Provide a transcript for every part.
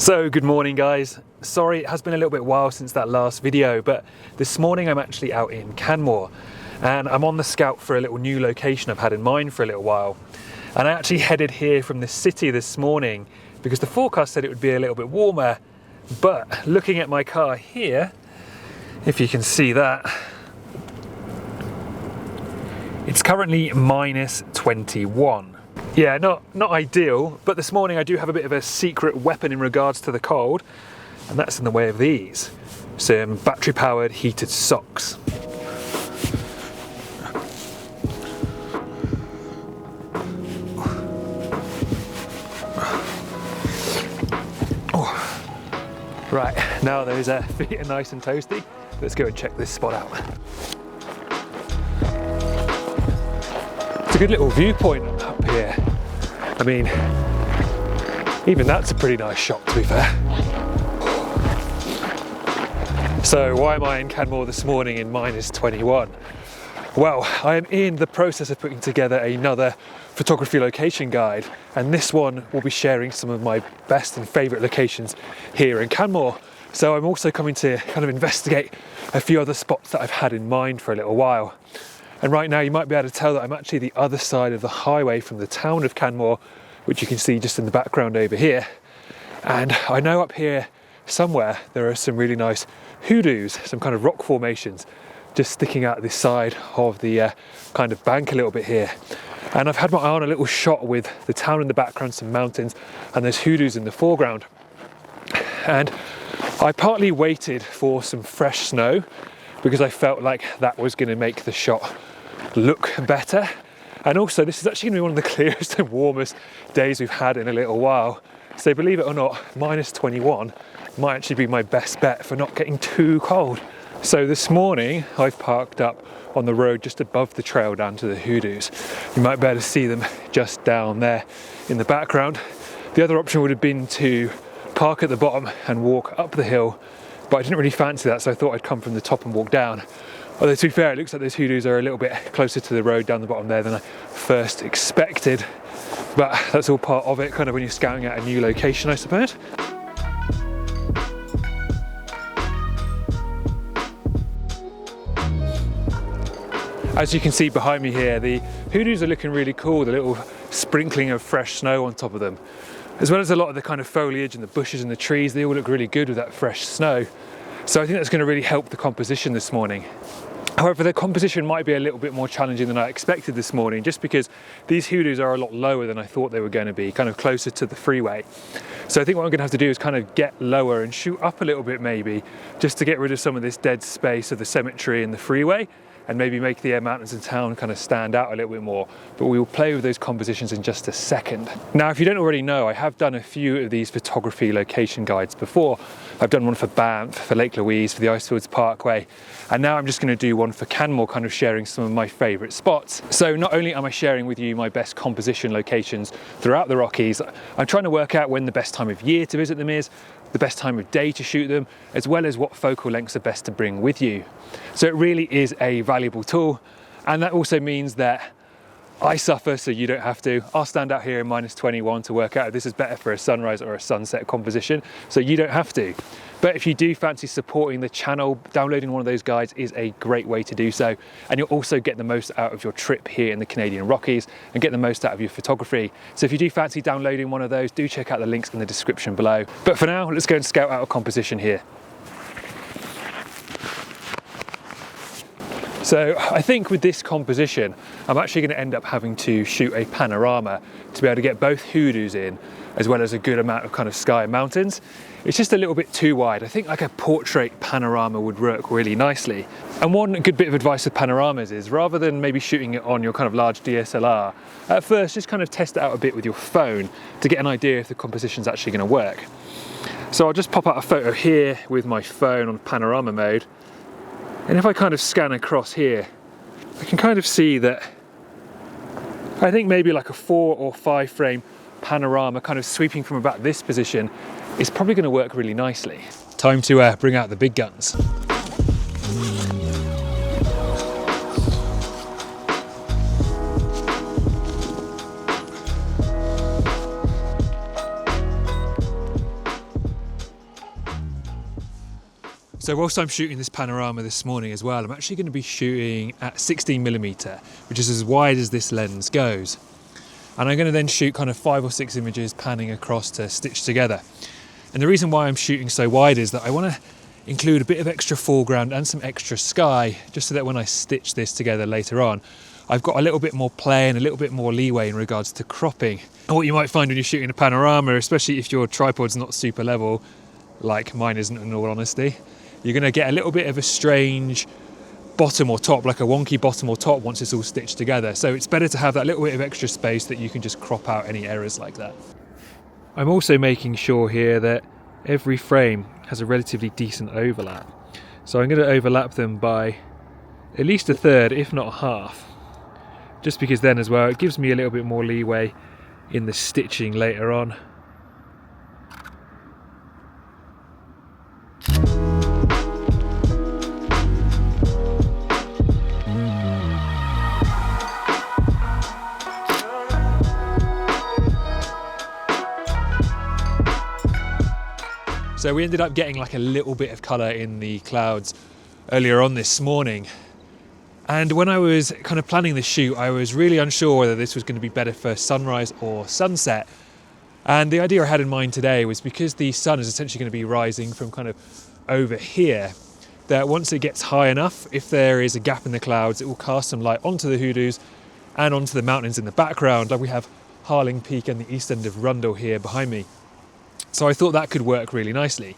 So good morning guys. Sorry it has been a little bit while since that last video, but this morning I'm actually out in Canmore and I'm on the scout for a little new location I've had in mind for a little while. And I actually headed here from the city this morning because the forecast said it would be a little bit warmer, but looking at my car here, if you can see that, it's currently minus 21. Yeah, not ideal, but this morning I do have a bit of a secret weapon in regards to the cold, and that's in the way of these. Some battery-powered heated socks. Oh. Right, now those feet are nice and toasty, let's go and check this spot out. It's a good little viewpoint up here. I mean, even that's a pretty nice shot, to be fair. So why am I in Canmore this morning in minus 21? Well, I am in the process of putting together another photography location guide, and this one will be sharing some of my best and favourite locations here in Canmore. So I'm also coming to kind of investigate a few other spots that I've had in mind for a little while. And right now you might be able to tell that I'm actually the other side of the highway from the town of Canmore, which you can see just in the background over here. And I know up here somewhere there are some really nice hoodoos, some kind of rock formations just sticking out this side of the kind of bank a little bit here. And I've had my eye on a little shot with the town in the background, some mountains, and there's hoodoos in the foreground. And I partly waited for some fresh snow because I felt like that was going to make the shot look better. And also this is actually going to be one of the clearest and warmest days we've had in a little while. So believe it or not, minus 21 might actually be my best bet for not getting too cold. So this morning I've parked up on the road just above the trail down to the hoodoos. You might be able to see them just down there in the background. The other option would have been to park at the bottom and walk up the hill, but I didn't really fancy that, so I thought I'd come from the top and walk down. Although to be fair, it looks like those hoodoos are a little bit closer to the road down the bottom there than I first expected. But that's all part of it, kind of when you're scouting out a new location, I suppose. As you can see behind me here, the hoodoos are looking really cool, the little sprinkling of fresh snow on top of them. As well as a lot of the kind of foliage and the bushes and the trees, they all look really good with that fresh snow. So I think that's going to really help the composition this morning. However, the composition might be a little bit more challenging than I expected this morning, just because these hoodoos are a lot lower than I thought they were going to be, kind of closer to the freeway. So I think what I'm going to have to do is kind of get lower and shoot up a little bit maybe, just to get rid of some of this dead space of the cemetery and the freeway, and maybe make the mountains and town kind of stand out a little bit more. But we will play with those compositions in just a second. Now, if you don't already know, I have done a few of these photography location guides before. I've done one for BANFF, for Lake Louise, for the ICEFIELDS Parkway, and now I'm just going to do one for Canmore, kind of sharing some of my favourite spots. So not only am I sharing with you my best composition locations throughout the Rockies, I'm trying to work out when the best time of year to visit them is, the best time of day to shoot them, as well as what focal lengths are best to bring with you. So it really is a valuable tool, and that also means that I suffer so you don't have to. I'll stand out here in minus 21 to work out if this is better for a sunrise or a sunset composition, so you don't have to. But if you do fancy supporting the channel, downloading one of those guides is a great way to do so, and you'll also get the most out of your trip here in the Canadian Rockies and get the most out of your photography. So if you do fancy downloading one of those, do check out the links in the description below. But for now, let's go and scout out a composition here. So I think with this composition, I'm actually going to end up having to shoot a panorama to be able to get both hoodoos in, as well as a good amount of kind of sky and mountains. It's just a little bit too wide. I think like a portrait panorama would work really nicely. And one good bit of advice with panoramas is, rather than maybe shooting it on your kind of large DSLR, at first just kind of test it out a bit with your phone to get an idea if the composition's actually going to work. So I'll just pop out a photo here with my phone on panorama mode. And if I kind of scan across here, I can kind of see that I think maybe like a 4 or 5 frame panorama kind of sweeping from about this position is probably going to work really nicely. Time to bring out the big guns. So whilst I'm shooting this panorama this morning as well, I'm actually going to be shooting at 16mm, which is as wide as this lens goes. And I'm going to then shoot kind of 5 or 6 images panning across to stitch together. And the reason why I'm shooting so wide is that I want to include a bit of extra foreground and some extra sky, just so that when I stitch this together later on, I've got a little bit more play and a little bit more leeway in regards to cropping. And what you might find when you're shooting a panorama, especially if your tripod's not super level, like mine isn't in all honesty, you're going to get a little bit of a strange bottom or top, like a wonky bottom or top once it's all stitched together. So it's better to have that little bit of extra space that you can just crop out any errors like that. I'm also making sure here that every frame has a relatively decent overlap. So I'm going to overlap them by at least a third, if not half. Just because then as well, it gives me a little bit more leeway in the stitching later on. So we ended up getting like a little bit of colour in the clouds earlier on this morning. And when I was kind of planning the shoot, I was really unsure whether this was going to be better for sunrise or sunset. And the idea I had in mind today was, because the sun is essentially going to be rising from kind of over here, that once it gets high enough, if there is a gap in the clouds, it will cast some light onto the hoodoos and onto the mountains in the background. Like we have Harling Peak and the east end of Rundle here behind me. So I thought that could work really nicely.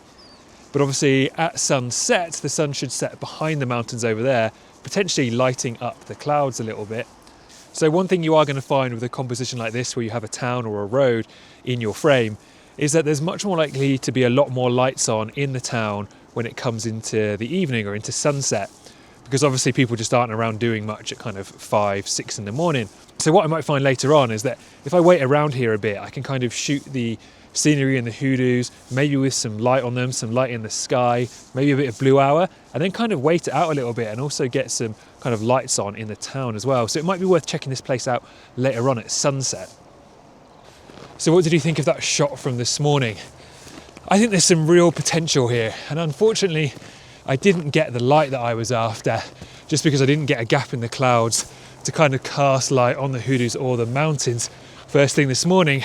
But obviously at sunset, the sun should set behind the mountains over there, potentially lighting up the clouds a little bit. So one thing you are going to find with a composition like this, where you have a town or a road in your frame, is that there's much more likely to be a lot more lights on in the town when it comes into the evening or into sunset, because obviously people just aren't around doing much at kind of 5, 6 in the morning. So what I might find later on is that if I wait around here a bit, I can kind of shoot the scenery and the hoodoos, maybe with some light on them, some light in the sky, maybe a bit of blue hour, and then kind of wait it out a little bit and also get some kind of lights on in the town as well. So it might be worth checking this place out later on at sunset. So what did you think of that shot from this morning? I think there's some real potential here, and unfortunately I didn't get the light that I was after, just because I didn't get a gap in the clouds to kind of cast light on the hoodoos or the mountains first thing this morning.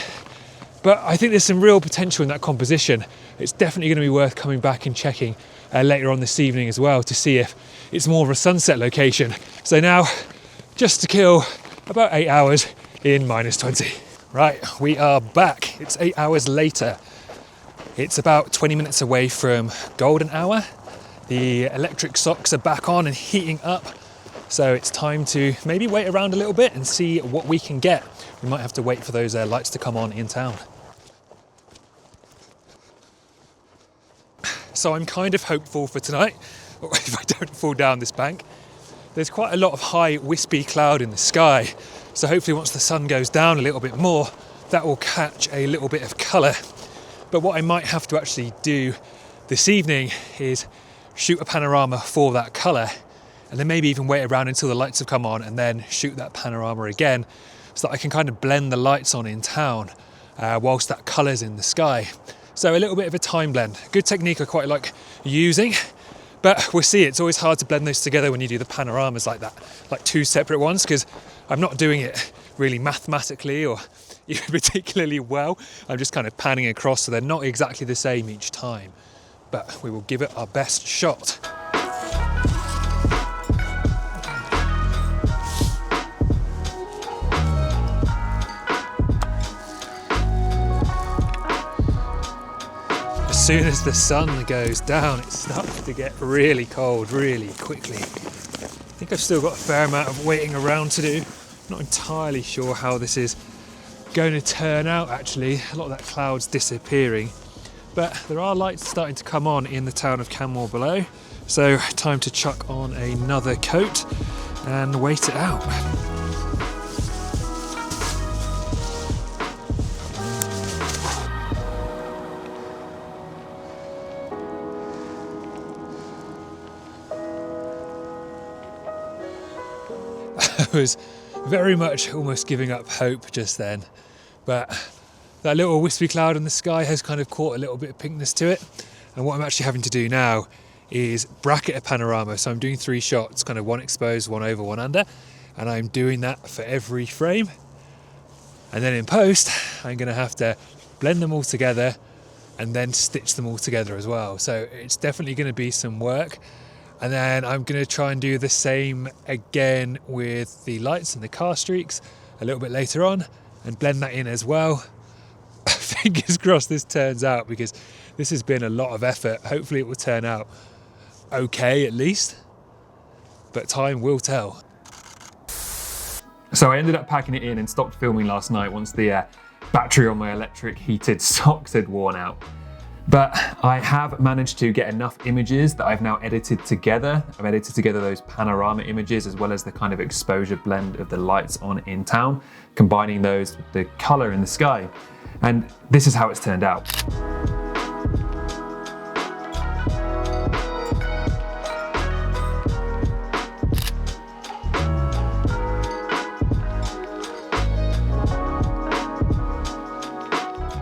But I think there's some real potential in that composition. It's definitely going to be worth coming back and checking later on this evening as well, to see if it's more of a sunset location. So now, just to kill about 8 hours in -20. Right, we are back. It's 8 hours later. It's about 20 minutes away from golden hour. The electric socks are back on and heating up. So it's time to maybe wait around a little bit and see what we can get. We might have to wait for those lights to come on in town. So I'm kind of hopeful for tonight, or if I don't fall down this bank. There's quite a lot of high wispy cloud in the sky. So hopefully once the sun goes down a little bit more, that will catch a little bit of colour. But what I might have to actually do this evening is shoot a panorama for that colour, and then maybe even wait around until the lights have come on and then shoot that panorama again, so that I can kind of blend the lights on in town whilst that colour's in the sky. So a little bit of a time blend. Good technique I quite like using, but we'll see. It's always hard to blend those together when you do the panoramas like that, like two separate ones, because I'm not doing it really mathematically or even particularly well. I'm just kind of panning across, so they're not exactly the same each time, but we will give it our best shot. As soon as the sun goes down, it starts to get really cold really quickly. I think I've still got a fair amount of waiting around to do. Not entirely sure how this is going to turn out actually. A lot of that cloud's disappearing, but there are lights starting to come on in the town of Canmore below. So time to chuck on another coat and wait it out. I was very much almost giving up hope just then, but that little wispy cloud in the sky has kind of caught a little bit of pinkness to it, and what I'm actually having to do now is bracket a panorama. So I'm doing 3 shots, kind of 1 exposed, 1 over, 1 under, and I'm doing that for every frame. And then in post, I'm gonna have to blend them all together and then stitch them all together as well. So it's definitely gonna be some work. And then I'm gonna try and do the same again with the lights and the car streaks a little bit later on and blend that in as well. Fingers crossed this turns out, because this has been a lot of effort. Hopefully it will turn out okay at least, but time will tell. So I ended up packing it in and stopped filming last night once the battery on my electric heated socks had worn out. But I have managed to get enough images that I've now edited together. I've edited together those panorama images as well as the kind of exposure blend of the lights on in town, combining those with the color in the sky. And this is how it's turned out.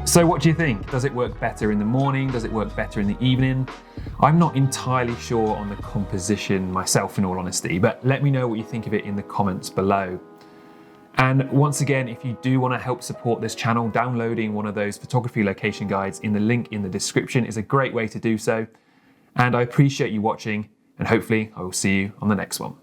So what do you think? Does it work better in the morning? Does it work better in the evening? I'm not entirely sure on the composition myself, in all honesty, but let me know what you think of it in the comments below. And once again, if you do want to help support this channel, downloading one of those photography location guides in the link in the description is a great way to do so. And I appreciate you watching, and hopefully I will see you on the next one.